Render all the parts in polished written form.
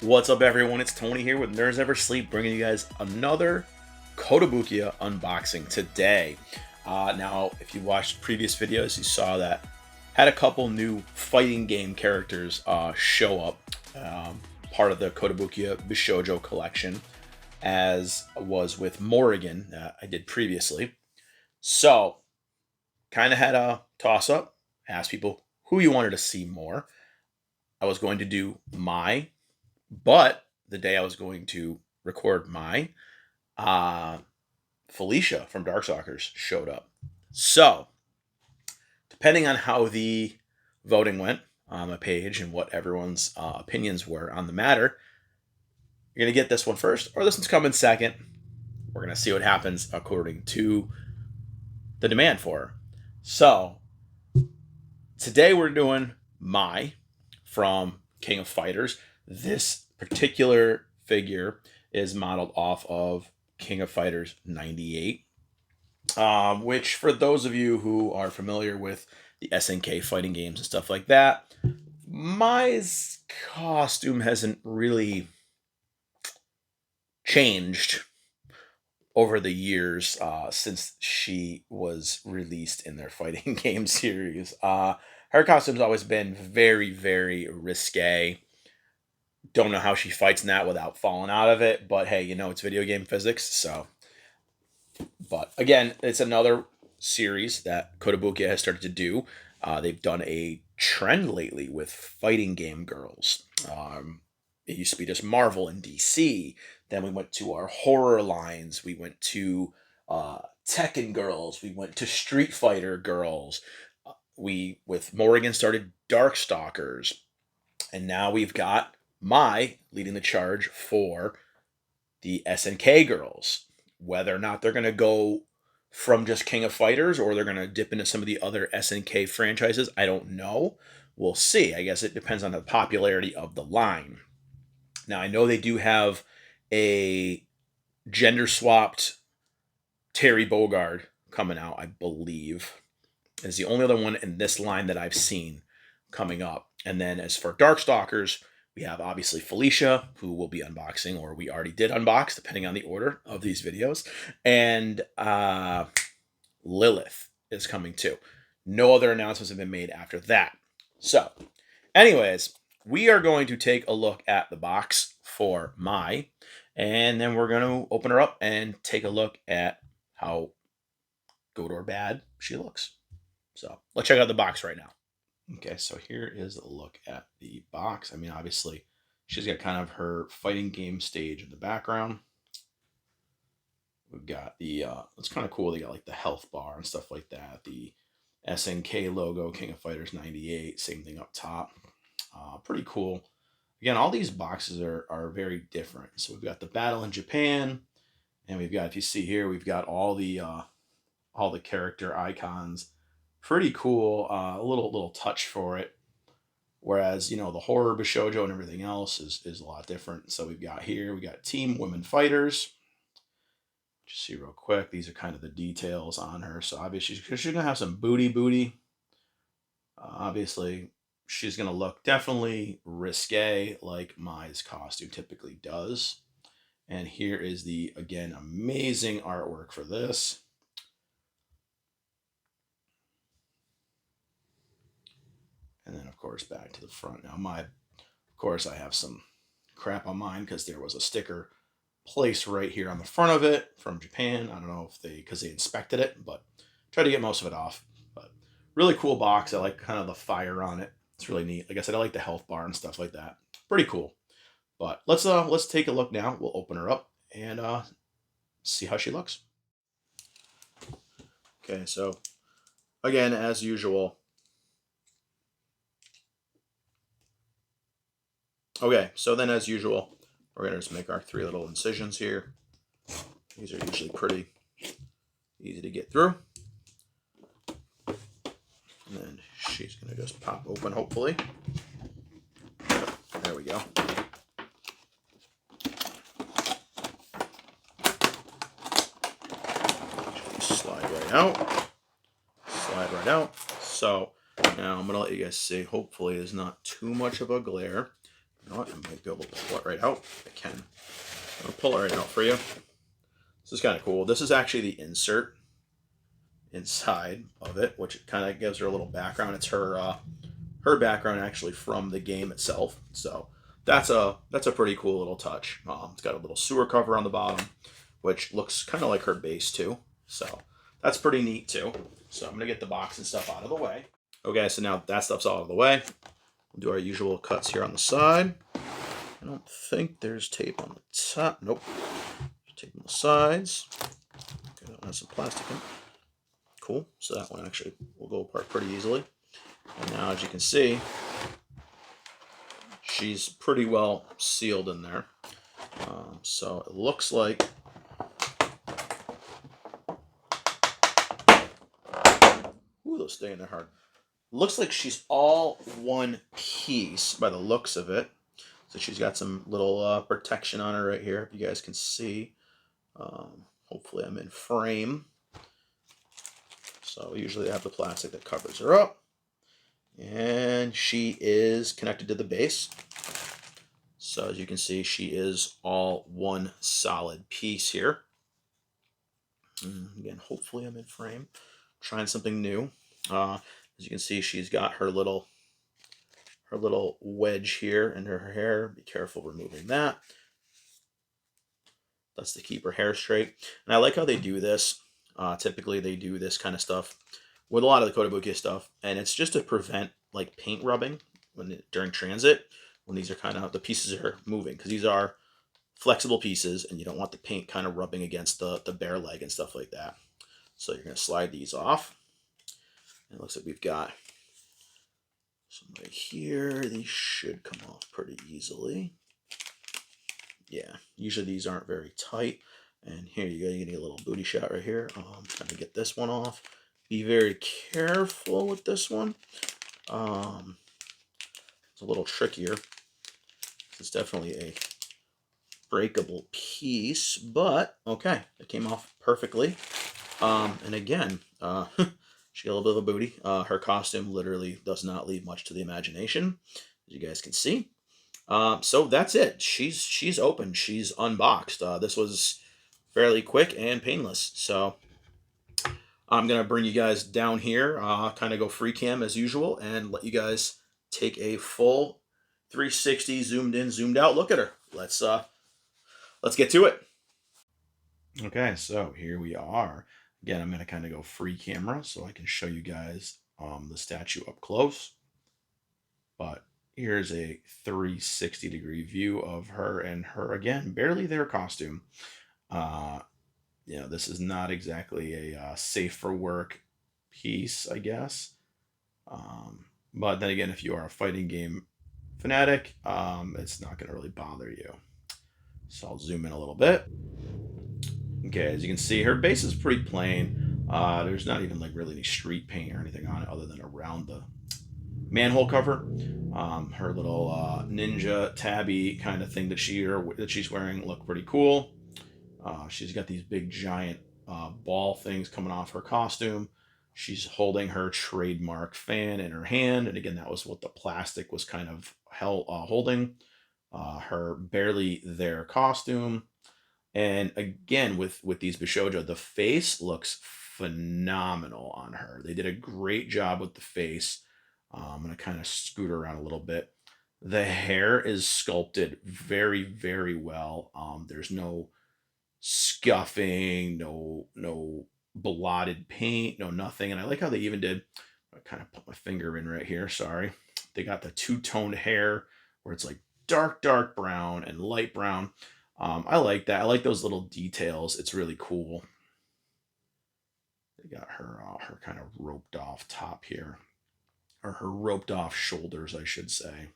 What's up, everyone? It's Tony here with Nerds Never Sleep, bringing you guys another Kotobukiya unboxing today. Now, if you watched previous videos, you saw that had a couple new fighting game characters show up, part of the Kotobukiya Bishoujo collection, as was with Morrigan that I did previously. So, kind of had a toss-up, asked people who you wanted to see more. I was going to do Mai, but the day I was going to record Mai, Felicia from Darkstalkers showed up. So, depending on how the voting went on the page and what everyone's opinions were on the matter, you're going to get this one first, or this one's coming second. We're going to see what happens according to the demand for her. So, today we're doing Mai from King of Fighters. This particular figure is modeled off of King of Fighters 98, which for those of you who are familiar with the SNK fighting games and stuff like that, Mai's costume hasn't really changed over the years since she was released in their fighting game series. Her costume's always been very, very risque. Don't know how she fights in that without falling out of it, but hey, you know, it's video game physics, so. But again, it's another series that Kotobukiya has started to do. They've done a trend lately with fighting game girls. It used to be just Marvel and DC. Then we went to our horror lines. We went to Tekken girls. We went to Street Fighter girls. We, with Morrigan, started Darkstalkers. And now we've got Mai leading the charge for the SNK girls. Whether or not they're going to go from just King of Fighters or they're going to dip into some of the other SNK franchises, I don't know. We'll see. I guess it depends on the popularity of the line. Now, I know they do have a gender-swapped Terry Bogard coming out, I believe. It's the only other one in this line that I've seen coming up. And then as for Darkstalkers, we have obviously Felicia, who we'll be unboxing, or we already did unbox, depending on the order of these videos. And Lilith is coming too. No other announcements have been made after that. So, anyways, we are going to take a look at the box for Mai, and then we're going to open her up and take a look at how good or bad she looks. So, let's check out the box right now. Okay, so here is a look at the box. I mean, obviously, she's got kind of her fighting game stage in the background. We've got the, it's kind of cool. They got like the health bar and stuff like that. The SNK logo, King of Fighters 98, same thing up top. Pretty cool. Again, all these boxes are very different. So we've got the battle in Japan, and we've got, if you see here, we've got all the character icons. Pretty cool, a little touch for it. Whereas, you know, the horror Bishoujo and everything else is a lot different. So we've got here, we got Team Women Fighters. Just see real quick, these are kind of the details on her. So obviously, she's going to have some booty. Obviously, she's going to look definitely risque like Mai's costume typically does. And here is the, again, amazing artwork for this. And then, of course, back to the front. Now, of course, I have some crap on mine because there was a sticker placed right here on the front of it from Japan. I don't know if because they inspected it, but tried to get most of it off. But really cool box. I like kind of the fire on it. It's really neat. Like I said, I like the health bar and stuff like that. Pretty cool. But let's take a look now. We'll open her up and see how she looks. Okay, so again, as usual. Okay, so then as usual, we're going to just make our 3 little incisions here. These are usually pretty easy to get through. And then she's going to just pop open, hopefully. There we go. Slide right out. So now I'm going to let you guys see. Hopefully there's not too much of a glare. You know what? I might be able to pull it right out. I can. I'll pull it right out for you. This is kind of cool. This is actually the insert inside of it, which kind of gives her a little background. It's her background actually from the game itself. So that's a pretty cool little touch. It's got a little sewer cover on the bottom, which looks kind of like her base too. So that's pretty neat too. So I'm gonna get the box and stuff out of the way. Okay, so now that stuff's out of the way. We'll do our usual cuts here on the side. I don't think there's tape on the top. Nope. Tape on the sides. Okay, that one has some plastic in it. Cool. So that one actually will go apart pretty easily. And now, as you can see, she's pretty well sealed in there. So it looks like those stay in there hard. Looks like she's all one piece by the looks of it. So she's got some little protection on her right here, if you guys can see. Hopefully I'm in frame. So usually I have the plastic that covers her up. And she is connected to the base. So as you can see, she is all one solid piece here. And again, hopefully I'm in frame. Trying something new. As you can see, she's got her little wedge here in her hair. Be careful removing that. That's to keep her hair straight. And I like how they do this. Typically they do this kind of stuff with a lot of the Kotobukiya stuff, and it's just to prevent like paint rubbing during transit when these are kind of the pieces are moving, because these are flexible pieces and you don't want the paint kind of rubbing against the bare leg and stuff like that. So you're going to slide these off. And it looks like we've got some right here. These should come off pretty easily. Yeah, usually these aren't very tight. And here you go, you get a little booty shot right here. Trying to get this one off. Be very careful with this one. It's a little trickier. It's definitely a breakable piece, but okay, it came off perfectly. And again, she got a little bit of a booty. Her costume literally does not leave much to the imagination, as you guys can see. So that's it. She's open. She's unboxed. This was fairly quick and painless. So I'm gonna bring you guys down here, kind of go free cam as usual, and let you guys take a full 360 zoomed in, zoomed out look at her. Let's get to it. Okay, so here we are. Again, I'm gonna kind of go free camera so I can show you guys the statue up close. But here's a 360-degree view of her, and her, again, barely there costume. This is not exactly a safe for work piece, I guess. But then again, if you are a fighting game fanatic, it's not going to really bother you. So I'll zoom in a little bit. Okay, as you can see, her base is pretty plain. There's not even like really any street paint or anything on it other than around the manhole cover. Her little ninja tabby kind of thing that she's wearing look pretty cool. She's got these big giant ball things coming off her costume. She's holding her trademark fan in her hand, and again, that was what the plastic was kind of holding. Her barely there costume, and again with these Bishoujo, the face looks phenomenal on her. They did a great job with the face. I'm going to kind of scoot around a little bit. The hair is sculpted very, very well. There's no scuffing, no blotted paint, no nothing. And I like how they even did, I kind of put my finger in right here, sorry. They got the two-toned hair where it's like dark brown and light brown. I like that. I like those little details. It's really cool. They got her kind of roped off top here. Or her roped off shoulders, I should say.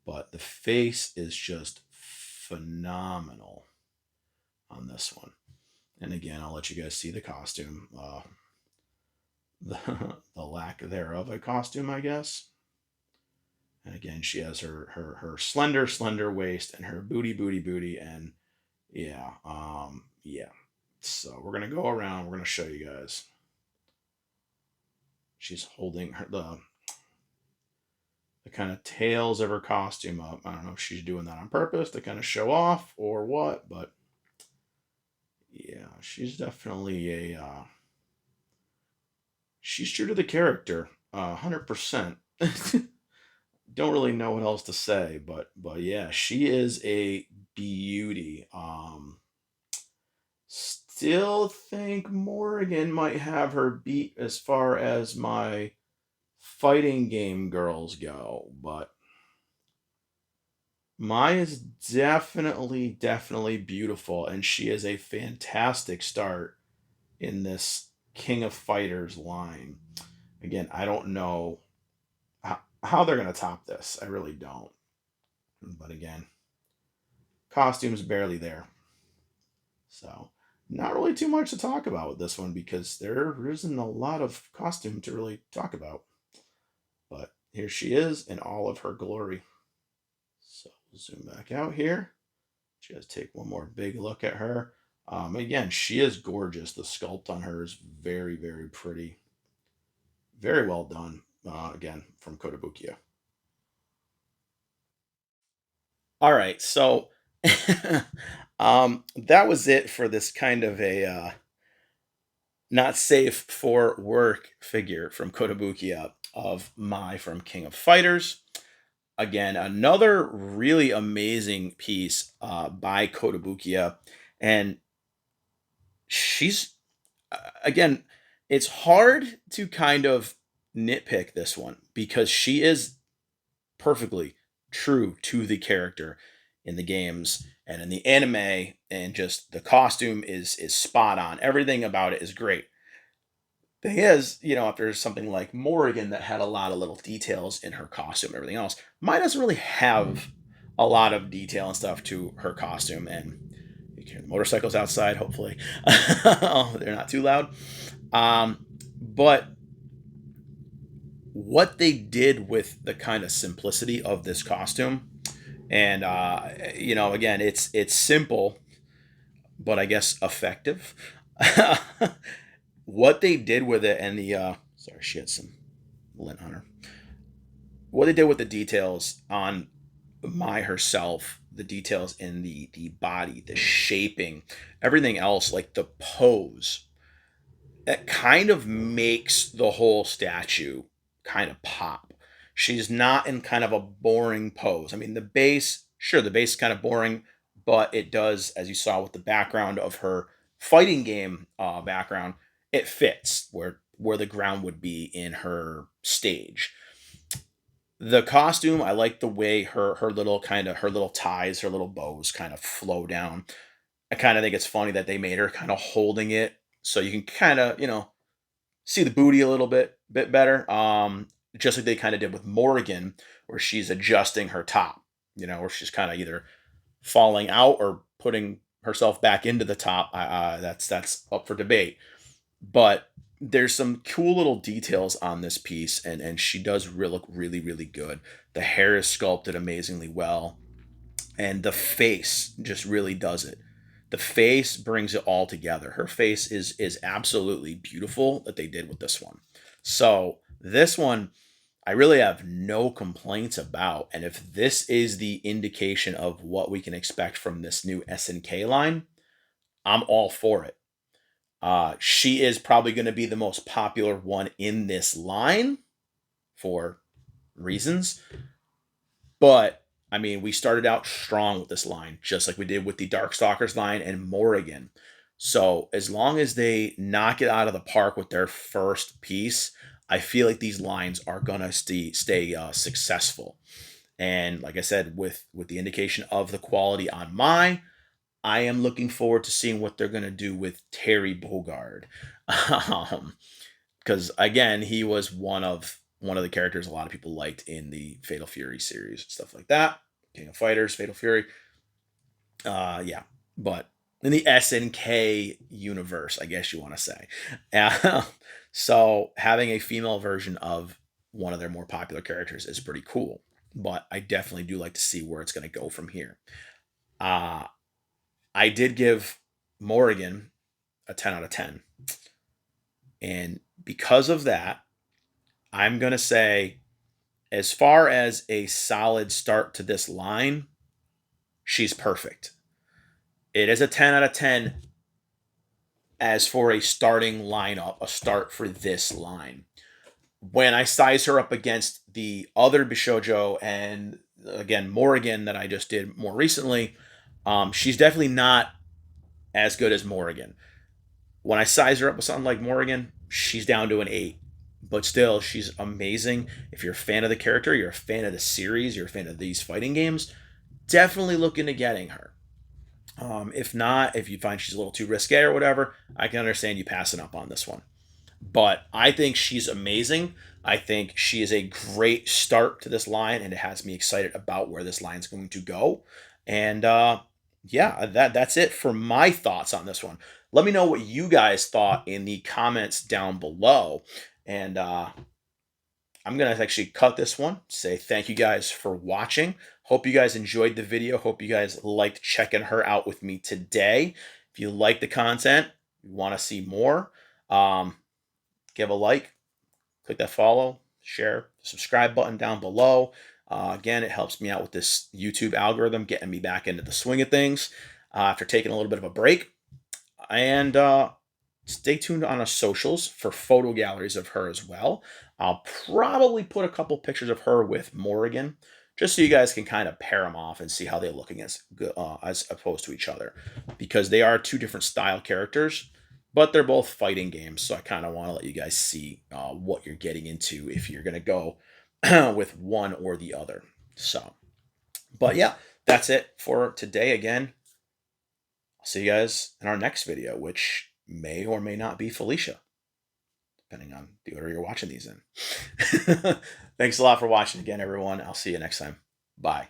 But the face is just phenomenal on this one. And again, I'll let you guys see the costume. The lack thereof a costume, I guess. And again, she has her slender waist and her booty, and yeah, yeah. So we're gonna go around. We're gonna show you guys. She's holding the kind of tails of her costume up. I don't know if she's doing that on purpose to kind of show off or what, but yeah, she's definitely she's true to the character, 100%. Don't really know what else to say, but yeah, she is a beauty. Still think Morrigan might have her beat as far as my fighting game girls go, but Mai is definitely beautiful, and she is a fantastic start in this King of Fighters line. Again, I don't know how they're going to top this. I really don't. But again, costumes barely there. So, not really too much to talk about with this one because there isn't a lot of costume to really talk about. But here she is in all of her glory. So, zoom back out here. Just take one more big look at her. Again, she is gorgeous. The sculpt on her is very pretty. Very well done. Again, from Kotobukiya. All right, so that was it for this kind of a not safe for work figure from Kotobukiya of Mai from King of Fighters. Again, another really amazing piece by Kotobukiya, and she's again, it's hard to kind of nitpick this one because she is perfectly true to the character in the games and in the anime, and just the costume is spot on. Everything about it is great. Thing is, if there's something like Morrigan that had a lot of little details in her costume and everything else, mine doesn't really have a lot of detail and stuff to her costume. And you can hear the motorcycles outside, hopefully. They're not too loud. But what they did with the kind of simplicity of this costume, and again, it's simple, but I guess effective. What they did with it, and the sorry, she had some lint on her. What they did with the details on Mai herself, the details in the body, the shaping, everything else, like the pose, that kind of makes the whole statue kind of pop. She's not in kind of a boring pose. I mean, the base, sure, the base is kind of boring, but it does, as you saw with the background of her fighting game background, it fits where the ground would be in her stage. The costume, I like the way her little her little ties, her little bows kind of flow down. I kind of think it's funny that they made her kind of holding it so you can kind of, see the booty a little bit better. Just like they kind of did with Morrigan, where she's adjusting her top, where she's kind of either falling out or putting herself back into the top. That's up for debate. But there's some cool little details on this piece, and she does look really good. The hair is sculpted amazingly well, and the face just really does it. The face brings it all together. Her face is absolutely beautiful that they did with this one. So this one I really have no complaints about. And if this is the indication of what we can expect from this new SNK line, I'm all for it. She is probably going to be the most popular one in this line for reasons. But I mean, we started out strong with this line, just like we did with the Darkstalkers line and Morrigan. So as long as they knock it out of the park with their first piece, I feel like these lines are gonna stay successful. And like I said, with the indication of the quality on Mai, I am looking forward to seeing what they're gonna do with Terry Bogard. Um, because again, he was one of the characters a lot of people liked in the Fatal Fury series, stuff like that. King of Fighters, Fatal Fury. Yeah, but in the SNK universe, I guess you want to say. So having a female version of one of their more popular characters is pretty cool. But I definitely do like to see where it's going to go from here. Uh, I did give Morrigan a 10 out of 10. And because of that, I'm going to say as far as a solid start to this line, she's perfect. It is a 10 out of 10 as for a starting lineup, a start for this line. When I size her up against the other Bishoujo and again Morrigan that I just did more recently, she's definitely not as good as Morrigan. When I size her up with something like Morrigan, she's down to an 8. But still, she's amazing. If you're a fan of the character, you're a fan of the series, you're a fan of these fighting games, definitely look into getting her. If not, if you find she's a little too risque or whatever, I can understand you passing up on this one. But I think she's amazing. I think she is a great start to this line, and it has me excited about where this line is going to go. And yeah, that's it for my thoughts on this one. Let me know what you guys thought in the comments down below. And I'm going to actually cut this one, say thank you guys for watching. Hope you guys enjoyed the video. Hope you guys liked checking her out with me today. If you like the content, you want to see more, give a like, click that follow, share, subscribe button down below. Again, it helps me out with this YouTube algorithm, getting me back into the swing of things after taking a little bit of a break. And stay tuned on our socials for photo galleries of her as well. I'll probably put a couple pictures of her with Morrigan, just so you guys can kind of pair them off and see how they look against as opposed to each other, because they are two different style characters, but they're both fighting games. So I kind of want to let you guys see what you're getting into if you're going to go with one or the other. So, but yeah, that's it for today. Again, I'll see you guys in our next video, which may or may not be Felicia, depending on the order you're watching these in. Thanks a lot for watching again, everyone. I'll see you next time. Bye.